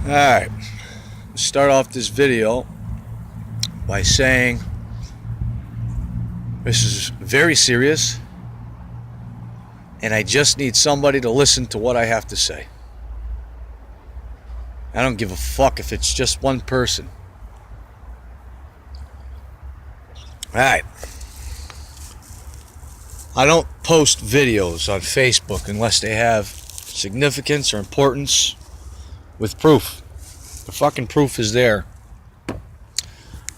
Alright, start off this video by saying this is very serious and I just need somebody to listen to what I have to say. I don't give a fuck if it's just one person. Alright, I don't post videos on Facebook unless they have significance or importance with proof. The fucking proof is there.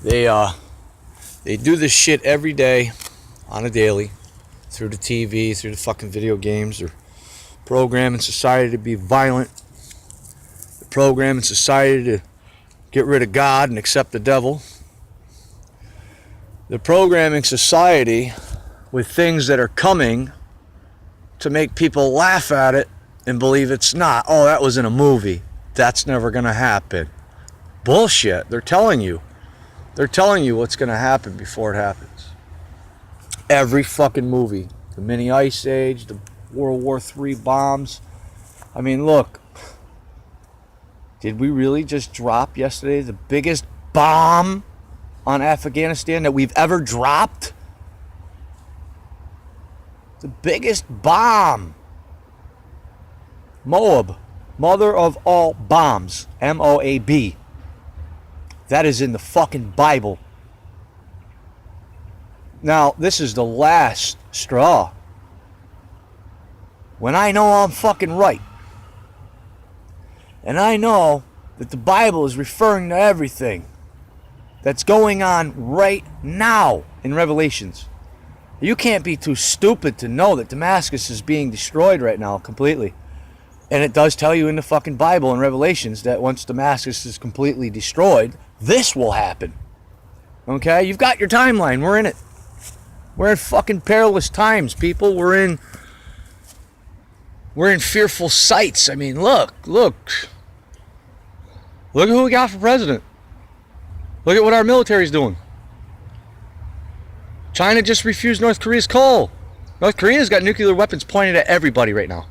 They do this shit every day on a daily through the TV, through the fucking video games. They're programming society to be violent. They're programming society to get rid of God and accept the devil. They're programming society with things that are coming to make people laugh at it and believe it's not. Oh, that was in a movie. That's never going to happen. Bullshit. They're telling you. They're telling you what's going to happen before it happens. Every fucking movie. The mini ice age, the World War III bombs. I mean, look. Did we really just drop yesterday the biggest bomb on Afghanistan that we've ever dropped? The biggest bomb. Moab. Mother of all bombs. M-O-A-B. That is in the fucking Bible. Now, this is the last straw. When I know I'm fucking right. And I know that the Bible is referring to everything that's going on right now in Revelations. You can't be too stupid to know that Damascus is being destroyed right now completely. And it does tell you in the fucking Bible in Revelations that once Damascus is completely destroyed, this will happen. Okay? You've got your timeline. We're in it. We're in fucking perilous times, people. We're in fearful sights. I mean, look at who we got for president. Look at what our military's doing. China just refused North Korea's coal. North Korea's got nuclear weapons pointed at everybody right now.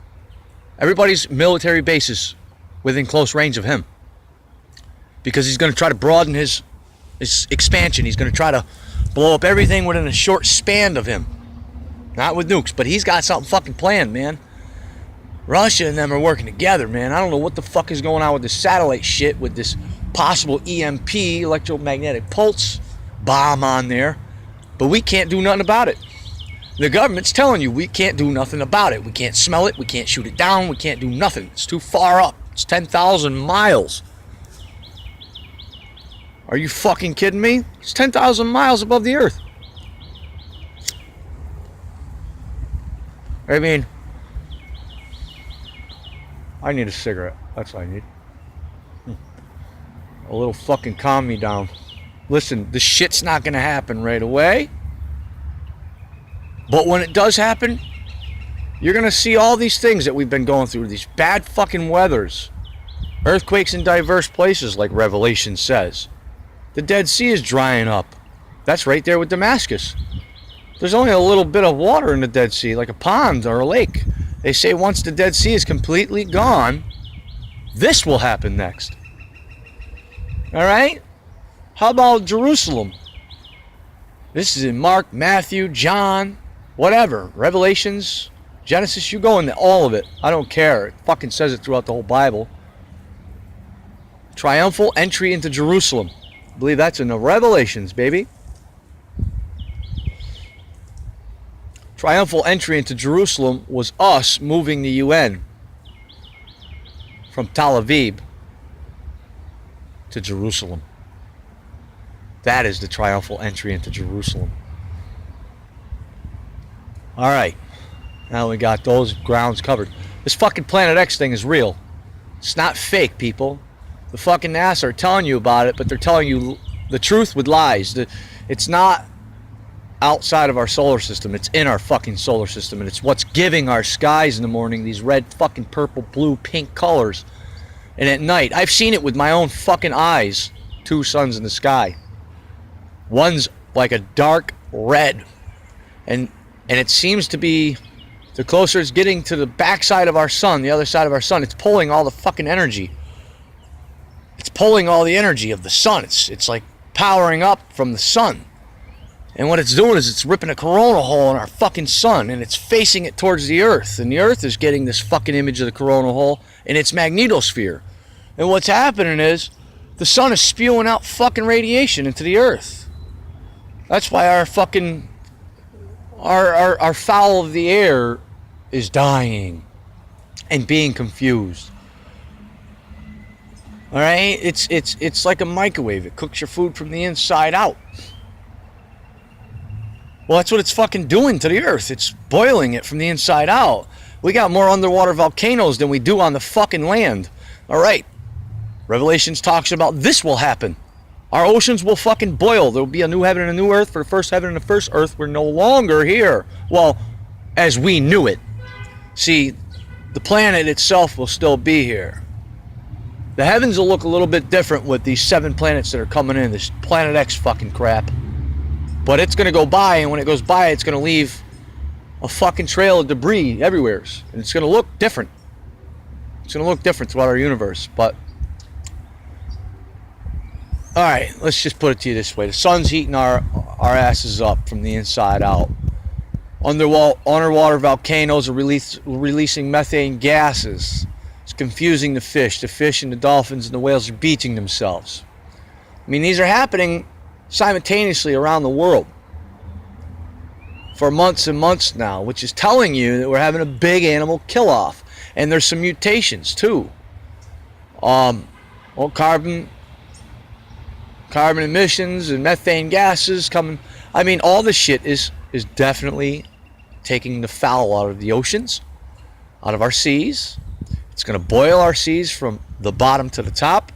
Everybody's military bases within close range of him. Because he's going to try to broaden his expansion. He's going to try to blow up everything within a short span of him. Not with nukes, but he's got something fucking planned, man. Russia and them are working together, man. I don't know what the fuck is going on with this satellite shit, with this possible EMP, electromagnetic pulse bomb on there. But we can't do nothing about it. The government's telling you we can't do nothing about it. We can't smell it. We can't shoot it down. We can't do nothing. It's too far up. It's 10,000 miles. Are you fucking kidding me? It's 10,000 miles above the earth. I mean, I need a cigarette. That's what I need. A little fucking calm me down. Listen, the shit's not going to happen right away. But when it does happen, you're going to see all these things that we've been going through. These bad fucking weathers. Earthquakes in diverse places, like Revelation says. The Dead Sea is drying up. That's right there with Damascus. There's only a little bit of water in the Dead Sea, like a pond or a lake. They say once the Dead Sea is completely gone, this will happen next. Alright? How about Jerusalem? This is in Mark, Matthew, John, whatever. Revelations, Genesis, you go into all of it. I don't care. It fucking says it throughout the whole Bible. Triumphal entry into Jerusalem. I believe that's in the Revelations, baby. Triumphal entry into Jerusalem was us moving the UN from Tel Aviv to Jerusalem. That is the triumphal entry into Jerusalem. Alright. Now we got those grounds covered. This fucking Planet X thing is real. It's not fake, people. The fucking NASA are telling you about it, but they're telling you the truth with lies. It's not outside of our solar system. It's in our fucking solar system. And it's what's giving our skies in the morning these red fucking purple, blue, pink colors. And at night, I've seen it with my own fucking eyes. Two suns in the sky. One's like a dark red. And it seems to be, the closer it's getting to the backside of our sun, the other side of our sun, it's pulling all the fucking energy. pulling all the energy of the sun. It's like powering up from the sun. And what it's doing is it's ripping a coronal hole in our fucking sun, and it's facing it towards the earth. And the earth is getting this fucking image of the coronal hole in its magnetosphere. And what's happening is the sun is spewing out fucking radiation into the earth. That's why our fucking our fowl of the air is dying and being confused. All right, it's like a microwave. It cooks your food from the inside out. Well, that's what it's fucking doing to the earth. It's boiling it from the inside out. We got more underwater volcanoes than we do on the fucking land. All right, Revelations talks about this will happen. Our oceans will fucking boil. There will be a new heaven and a new earth. For the first heaven and the first earth, we're no longer here. Well, as we knew it. See, the planet itself will still be here. The heavens will look a little bit different with these 7 planets that are coming in. This Planet X fucking crap. But it's going to go by, and when it goes by, it's going to leave a fucking trail of debris everywhere. And it's going to look different. It's going to look different throughout our universe. But, alright, let's just put it to you this way. The sun's heating our asses up from the inside out. Underwater volcanoes are releasing methane gases. It's confusing the fish. The fish and the dolphins and the whales are beaching themselves. I mean, these are happening simultaneously around the world for months and months now, which is telling you that we're having a big animal kill-off. And there's some mutations too. Carbon emissions and methane gases coming. I mean, all this shit is definitely taking the foul out of the oceans, out of our seas. It's going to boil our seas from the bottom to the top.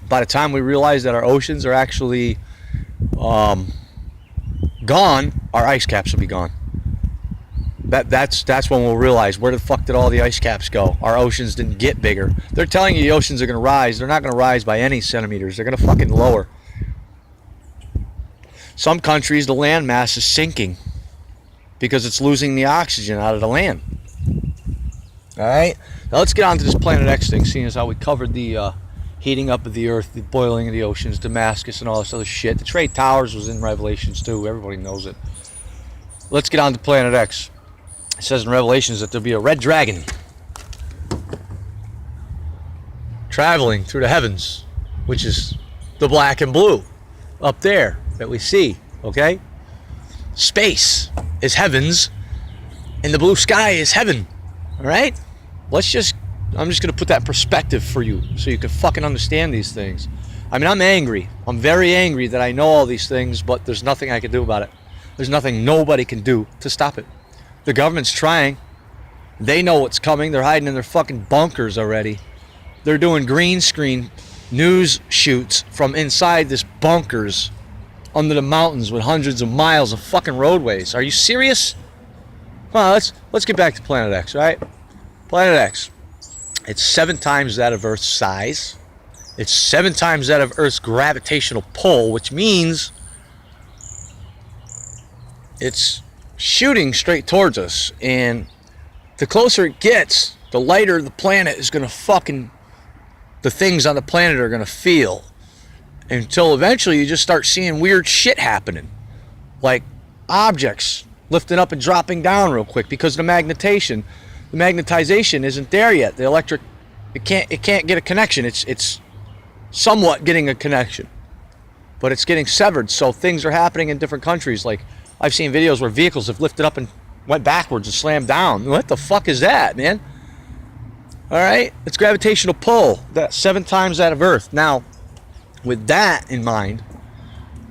By the time we realize that our oceans are actually gone, our ice caps will be gone. That's when we'll realize, where the fuck did all the ice caps go? Our oceans didn't get bigger. They're telling you the oceans are going to rise. They're not going to rise by any centimeters. They're going to fucking lower. Some countries, the land mass is sinking because it's losing the oxygen out of the land. Alright, now let's get on to this Planet X thing, seeing as how we covered the heating up of the earth, the boiling of the oceans, Damascus and all this other shit. The Trade Towers was in Revelations too, everybody knows it. Let's get on to Planet X. It says in Revelations that there'll be a red dragon traveling through the heavens, which is the black and blue up there that we see, okay? Space is heavens, and the blue sky is heaven, all right? I'm just going to put that in perspective for you so you can fucking understand these things. I mean, I'm angry. I'm very angry that I know all these things, but there's nothing I can do about it. There's nothing nobody can do to stop it. The government's trying. They know what's coming. They're hiding in their fucking bunkers already. They're doing green screen news shoots from inside this bunkers under the mountains with hundreds of miles of fucking roadways. Are you serious? Come on, let's get back to Planet X, all right? Planet X. It's 7 times that of Earth's size. It's 7 times that of Earth's gravitational pull, which means it's shooting straight towards us. And the closer it gets, the lighter the planet is going to fucking... the things on the planet are going to feel. Until eventually you just start seeing weird shit happening. Like objects lifting up and dropping down real quick because of the magnetization. The magnetization isn't there yet. The electric, it can't get a connection. It's somewhat getting a connection, but it's getting severed. So things are happening in different countries. Like I've seen videos where vehicles have lifted up and went backwards and slammed down. What the fuck is that, man? All right, it's gravitational pull. That's 7 times that of Earth. Now, with that in mind,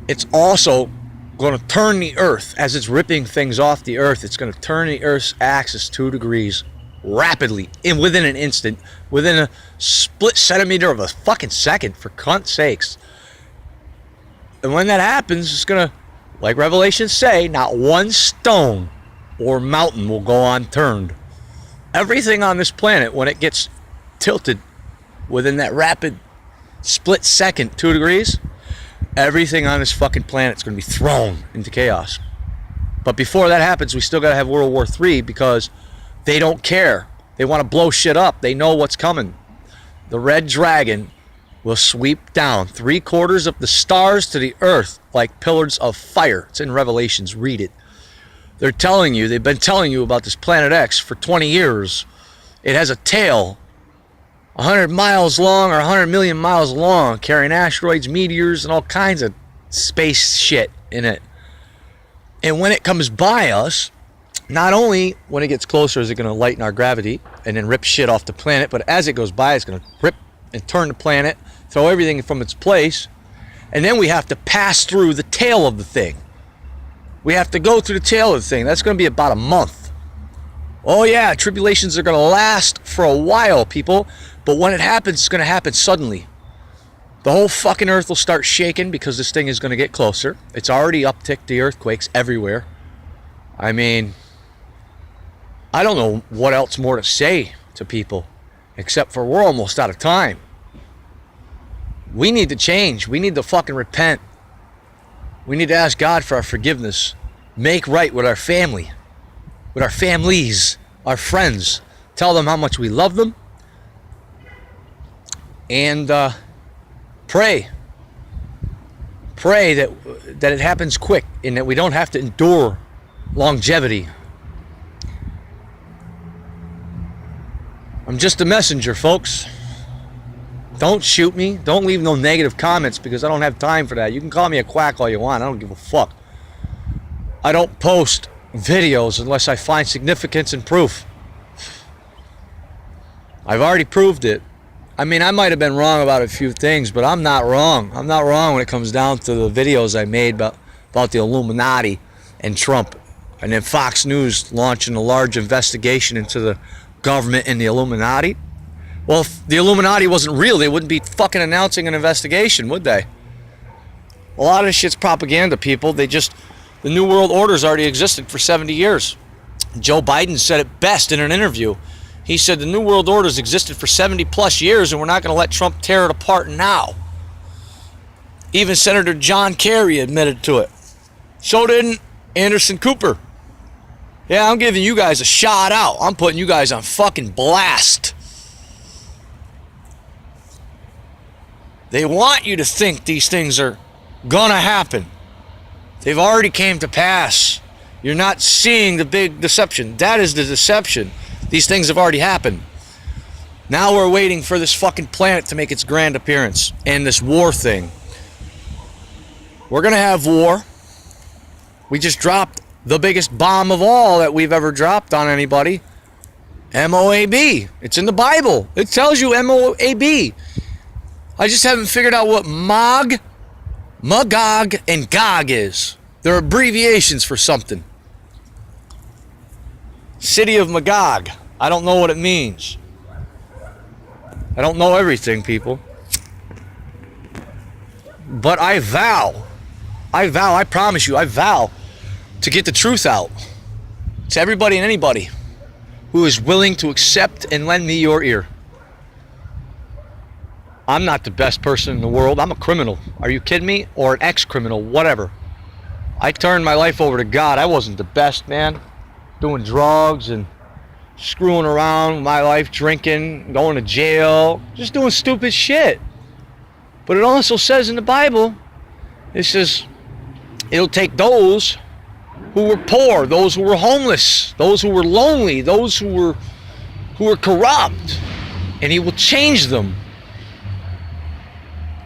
it's also going to turn the Earth as it's ripping things off the Earth. It's going to turn the Earth's axis 2 degrees rapidly, within an instant, within a split centimeter of a fucking second, for cunt's sakes. And when that happens, it's going to, like Revelations say, not one stone or mountain will go unturned. Everything on this planet, when it gets tilted within that rapid split second, 2 degrees, everything on this fucking planet is going to be thrown into chaos. But before that happens, we still got to have World War III, because they don't care. They want to blow shit up. They know what's coming. The red dragon will sweep down 3/4 of the stars to the earth like pillars of fire. It's in Revelations. Read it. They've been telling you about this Planet X for 20 years. It has a tail 100 miles long or 100 million miles long, carrying asteroids, meteors, and all kinds of space shit in it. And when it comes by us, not only when it gets closer is it going to lighten our gravity and then rip shit off the planet, but as it goes by, it's going to rip and turn the planet, throw everything from its place, and then we have to pass through the tail of the thing. We have to go through the tail of the thing. That's going to be about a month. Oh yeah, tribulations are going to last for a while, people, but when it happens, it's going to happen suddenly. The whole fucking earth will start shaking because this thing is going to get closer. It's already upticked the earthquakes everywhere. I mean, I don't know what else more to say to people, except for we're almost out of time. We need to change. We need to fucking repent. We need to ask God for our forgiveness. Make right with our family, with our families, our friends. Tell them how much we love them. And pray. Pray that it happens quick and that we don't have to endure longevity. I'm just a messenger, folks. Don't shoot me. Don't leave no negative comments because I don't have time for that. You can call me a quack all you want. I don't give a fuck. I don't post videos unless I find significance and proof. I've already proved it. I mean, I might have been wrong about a few things, but I'm not wrong. I'm not wrong when it comes down to the videos I made about the Illuminati and Trump. And then Fox News launching a large investigation into the government and the Illuminati. Well, if the Illuminati wasn't real, they wouldn't be fucking announcing an investigation, would they? A lot of this shit's propaganda, people. The New World Order's already existed for 70 years. Joe Biden said it best in an interview. He said the New World Order's existed for 70 plus years and we're not going to let Trump tear it apart now. Even Senator John Kerry admitted to it. So did Anderson Cooper. Yeah, I'm giving you guys a shout out. I'm putting you guys on fucking blast. They want you to think these things are gonna happen. They've already came to pass. You're not seeing the big deception. That is the deception. These things have already happened. Now we're waiting for this fucking planet to make its grand appearance and this war thing. We're gonna have war. We just dropped the biggest bomb of all that we've ever dropped on anybody. MOAB. It's in the Bible. It tells you MOAB. I just haven't figured out what Magog, and Gog is. They're abbreviations for something. City of Magog. I don't know what it means. I don't know everything, people. But I promise you, I vow to get the truth out to everybody and anybody who is willing to accept and lend me your ear. I'm not the best person in the world. I'm a criminal. Are you kidding me? Or an ex-criminal, whatever. I turned my life over to God. I wasn't the best, man. Doing drugs and screwing around with my life, drinking, going to jail, just doing stupid shit. But it also says in the Bible, it says, it'll take those who were poor, those who were homeless, those who were lonely, those who were corrupt, and he will change them.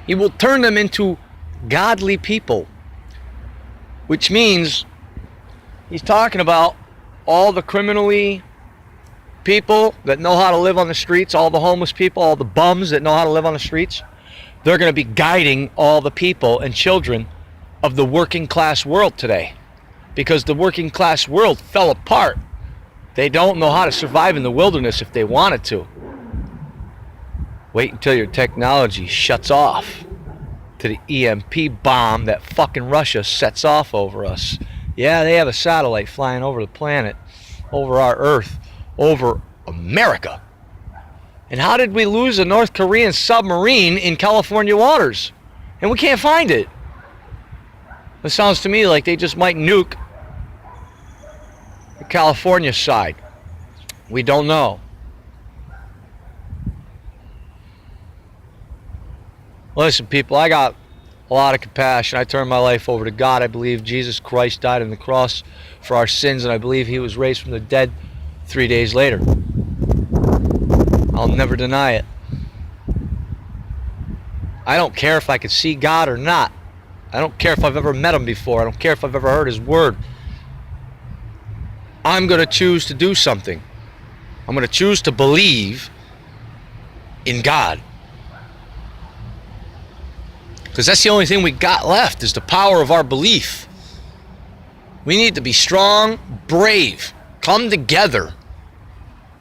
He will turn them into godly people, which means he's talking about all the criminally people that know how to live on the streets, all the homeless people, all the bums that know how to live on the streets. They're going to be guiding all the people and children of the working class world today, because the working class world fell apart. They don't know how to survive in the wilderness if they wanted to. Wait until your technology shuts off to the EMP bomb that fucking Russia sets off over us. Yeah, they have a satellite flying over the planet, over our Earth, over America. And how did we lose a North Korean submarine in California waters? And we can't find it. It sounds to me like they just might nuke the California side. We don't know. Listen, people, I got a lot of compassion. I turned my life over to God. I believe Jesus Christ died on the cross for our sins, and I believe he was raised from the dead 3 days later. I'll never deny it. I don't care if I can see God or not. I don't care if I've ever met him before. I don't care if I've ever heard his word. I'm going to choose to do something. I'm going to choose to believe in God. Because that's the only thing we got left, is the power of our belief. We need to be strong, brave, come together.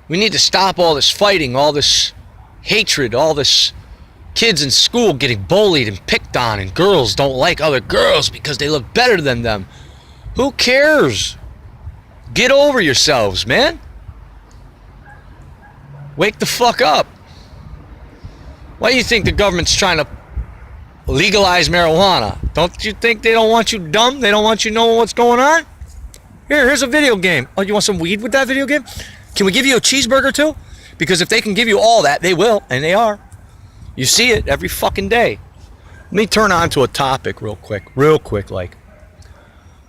We need to stop all this fighting, all this hatred, all this kids in school getting bullied and picked on, and girls don't like other girls because they look better than them. Who cares? Get over yourselves, man. Wake the fuck up. Why do you think the government's trying to legalize marijuana? Don't you think they don't want you dumb? They don't want you knowing what's going on? Here's a video game. Oh, you want some weed with that video game? Can we give you a cheeseburger too? Because if they can give you all that, they will, and they are. You see it every fucking day. Let me turn on to a topic real quick, like.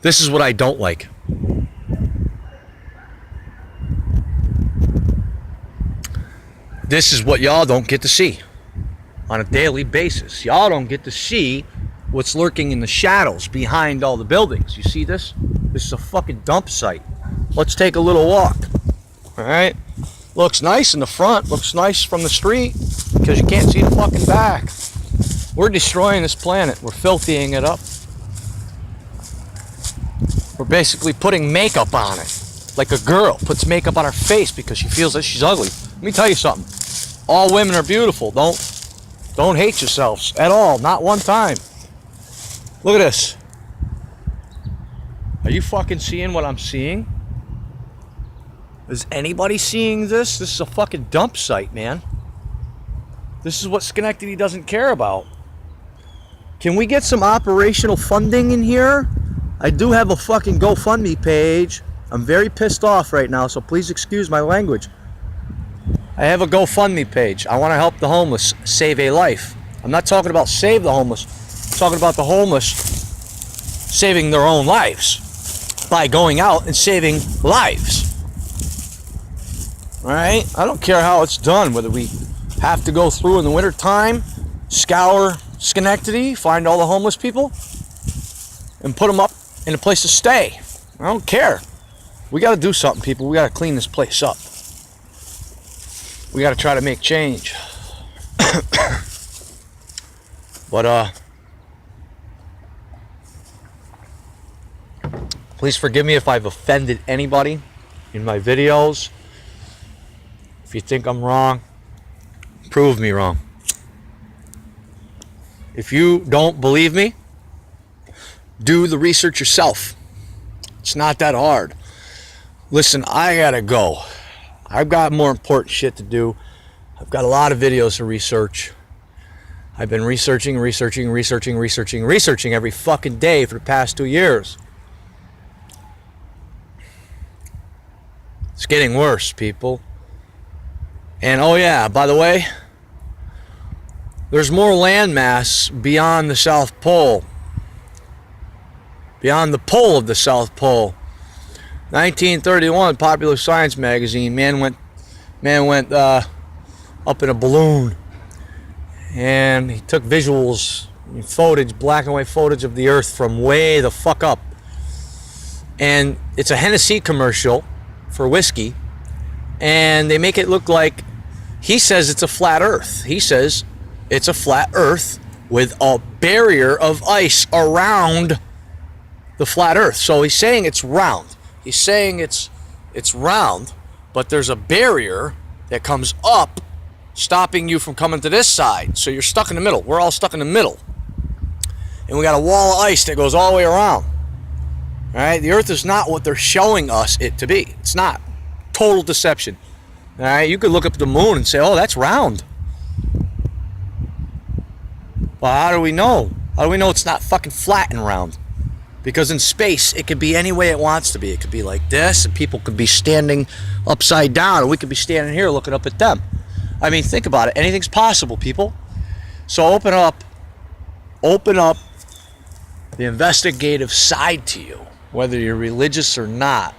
This is what I don't like. This is what y'all don't get to see on a daily basis. Y'all don't get to see what's lurking in the shadows behind all the buildings. You see this? This is a fucking dump site. Let's take a little walk. All right? Looks nice in the front. Looks nice from the street because you can't see the fucking back. We're destroying this planet. We're filthying it up. We're basically putting makeup on it. Like a girl puts makeup on her face because she feels that she's ugly. Let me tell you something. All women are beautiful. Don't hate yourselves at all. Not one time. Look at this. Are you fucking seeing what I'm seeing? Is anybody seeing this? This is a fucking dump site, man. This is what Schenectady doesn't care about. Can we get some operational funding in here? I do have a fucking GoFundMe page. I'm very pissed off right now, so please excuse my language. I have a GoFundMe page. I want to help the homeless save a life. I'm not talking about save the homeless. I'm talking about the homeless saving their own lives by going out and saving lives. All right? I don't care how it's done, whether we have to go through in the wintertime, scour Schenectady, find all the homeless people, and put them up in a place to stay. I don't care. We got to do something, people. We got to clean this place up. We got to try to make change. But, please forgive me if I've offended anybody in my videos. If you think I'm wrong, prove me wrong. If you don't believe me, do the research yourself. It's not that hard. Listen, I gotta go. I've got more important shit to do. I've got a lot of videos to research. I've been researching every fucking day for the past 2 years. It's getting worse, people. And oh yeah, by the way, there's more landmass beyond the South Pole. Beyond the pole of the South Pole. 1931, Popular Science magazine. Man went up in a balloon, and he took visuals, footage, black and white footage of the Earth from way the fuck up. And it's a Hennessy commercial for whiskey, and they make it look like he says it's a flat Earth. He says it's a flat Earth with a barrier of ice around the flat Earth. So he's saying it's round. He's saying it's round, but there's a barrier that comes up, stopping you from coming to this side. So you're stuck in the middle. We're all stuck in the middle. And we got a wall of ice that goes all the way around. All right? The Earth is not what they're showing us it to be. It's not. Total deception. All right? You could look up at the moon and say, oh, that's round. Well, how do we know? How do we know it's not fucking flat and round? Because in space, it could be any way it wants to be. It could be like this, and people could be standing upside down, and we could be standing here looking up at them. I mean, think about it. Anything's possible, people. So open up open up the investigative side to you, whether you're religious or not.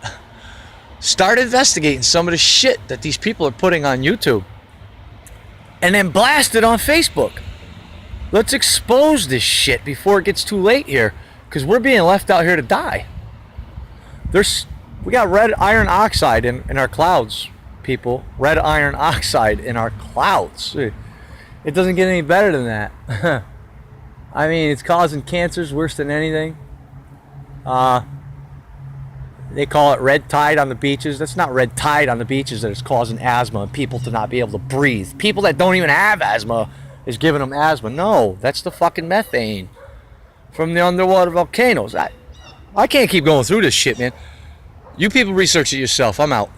Start investigating some of the shit that these people are putting on YouTube. And then blast it on Facebook. Let's expose this shit before it gets too late here. Because we're being left out here to die. We got red iron oxide in our clouds, people. Red iron oxide in our clouds. It doesn't get any better than that. I mean, it's causing cancers worse than anything. They call it red tide on the beaches. That's not red tide on the beaches that is causing asthma and people to not be able to breathe. People that don't even have asthma is giving them asthma. No, that's the fucking methane from the underwater volcanoes. I can't keep going through this shit, man. You people research it yourself. I'm out.